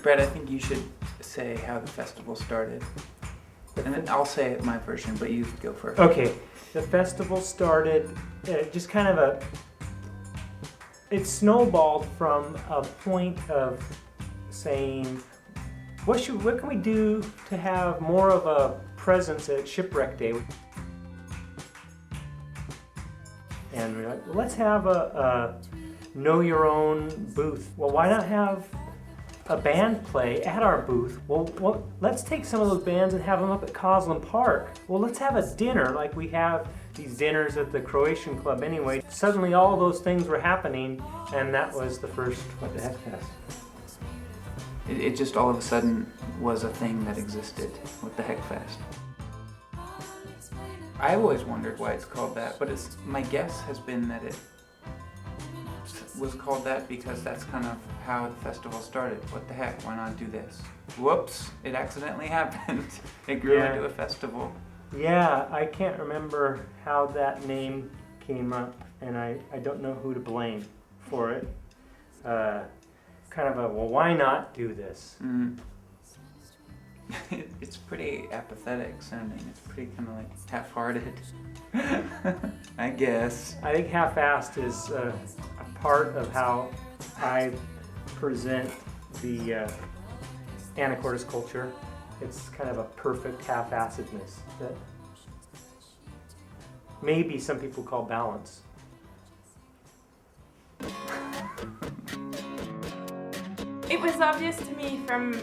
Brett, I think you should say how the festival started. And then I'll say my version, but you go first. Okay, the festival started just kind of it snowballed from a point of saying, what can we do to have more of a presence at Shipwreck Day? And we're like, well, let's have a know your own booth. Well, why not have a band play at our booth? Well, let's take some of those bands and have them up at Coslin Park. Well, let's have a dinner like we have these dinners at the Croatian Club anyway. Suddenly all those things were happening, and that was the first What the Heck Fest. It just all of a sudden was a thing that existed. What the Heck Fest. I always wondered why it's called that, but my guess has been that it was called that because that's kind of how the festival started. What the heck, why not do this? Whoops, it accidentally happened. It grew into a festival. Yeah, I can't remember how that name came up, and I don't know who to blame for it. Kind of well, why not do this? It's pretty apathetic sounding. It's pretty kind of like half-hearted, I guess. I think half-assed is a part of how I present the Anacortes culture. It's kind of a perfect half-assedness that maybe some people call balance. It was obvious to me from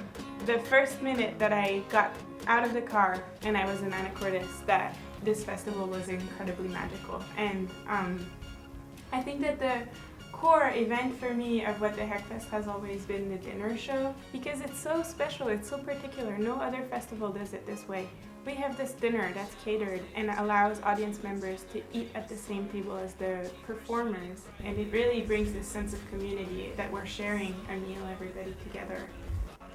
the first minute that I got out of the car and I was in Anacortes that this festival was incredibly magical. And I think that the core event for me of What the Heck Fest has always been the dinner show, because it's so special, it's so particular. No other festival does it this way. We have this dinner that's catered and allows audience members to eat at the same table as the performers, and it really brings this sense of community that we're sharing a meal, everybody together.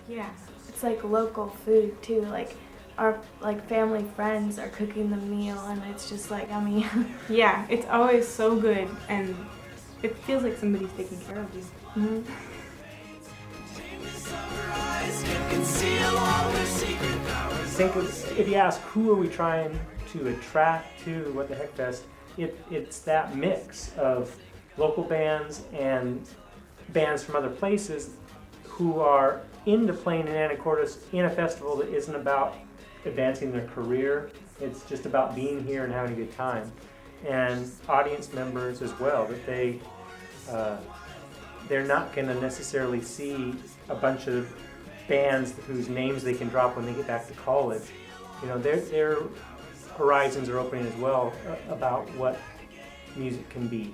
Yeah. It's like local food too, like our family friends are cooking the meal and it's just like yummy. Yeah, it's always so good and it feels like somebody's taking care of you. Mm-hmm. I think if you ask who are we trying to attract to What the Heck Fest, it's that mix of local bands and bands from other places who are into playing in Anacortes in a festival that isn't about advancing their career. It's just about being here and having a good time. And audience members as well, that they're not going to necessarily see a bunch of bands whose names they can drop when they get back to college. You know, their horizons are opening as well about what music can be.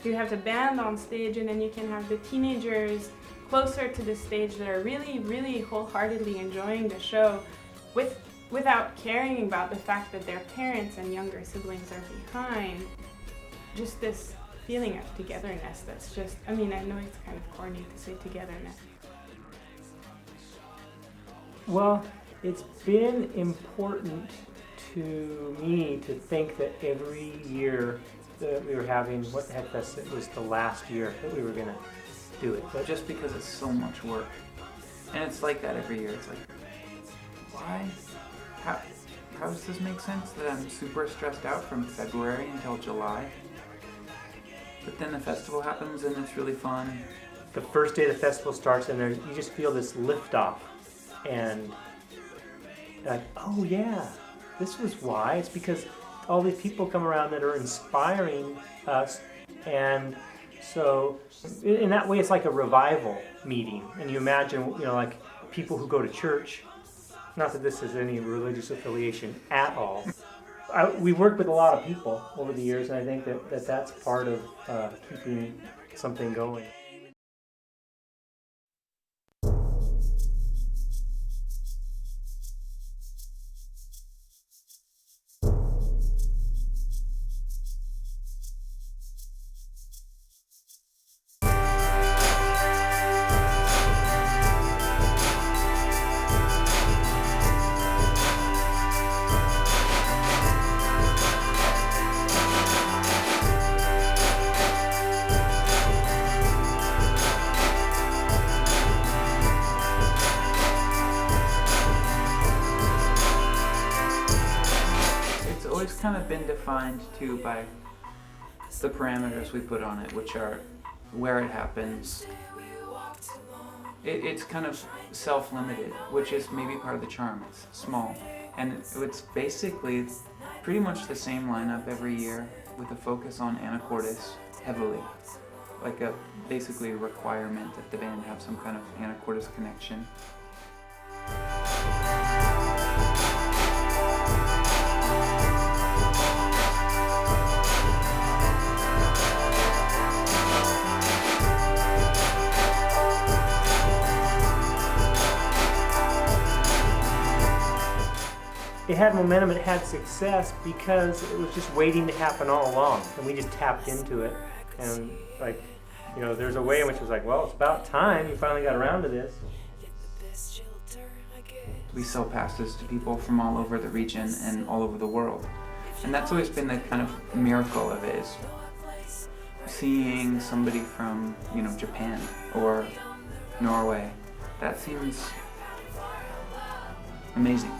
You have the band on stage and then you can have the teenagers closer to the stage that are really, really wholeheartedly enjoying the show without caring about the fact that their parents and younger siblings are behind. Just this feeling of togetherness that's just, I mean, I know it's kind of corny to say togetherness. Well, it's been important to me to think that every year that we were having What the Heck Fest, it was the last year that we were going to do it. But just because it's so much work. And it's like that every year. It's like, why? How does this make sense that I'm super stressed out from February until July? But then the festival happens and it's really fun. The first day the festival starts and you just feel this liftoff. And like, oh yeah, this was why. It's because all these people come around that are inspiring us, and so in that way it's like a revival meeting. And you imagine, you know, like people who go to church, not that this is any religious affiliation at all. We've worked with a lot of people over the years, and I think that's part of keeping something going. kind of been defined too by the parameters we put on it, which are where it happens. It's kind of self-limited, which is maybe part of the charm. It's small, and it's basically pretty much the same lineup every year with a focus on Anacortes heavily, like a basically a requirement that the band have some kind of Anacortes connection. It had momentum, it had success because it was just waiting to happen all along, and we just tapped into it. And like, you know, there's a way in which it was like, well, it's about time you finally got around to this. We sell passes to people from all over the region and all over the world. And that's always been the kind of miracle of it, is seeing somebody from, you know, Japan or Norway. That seems amazing.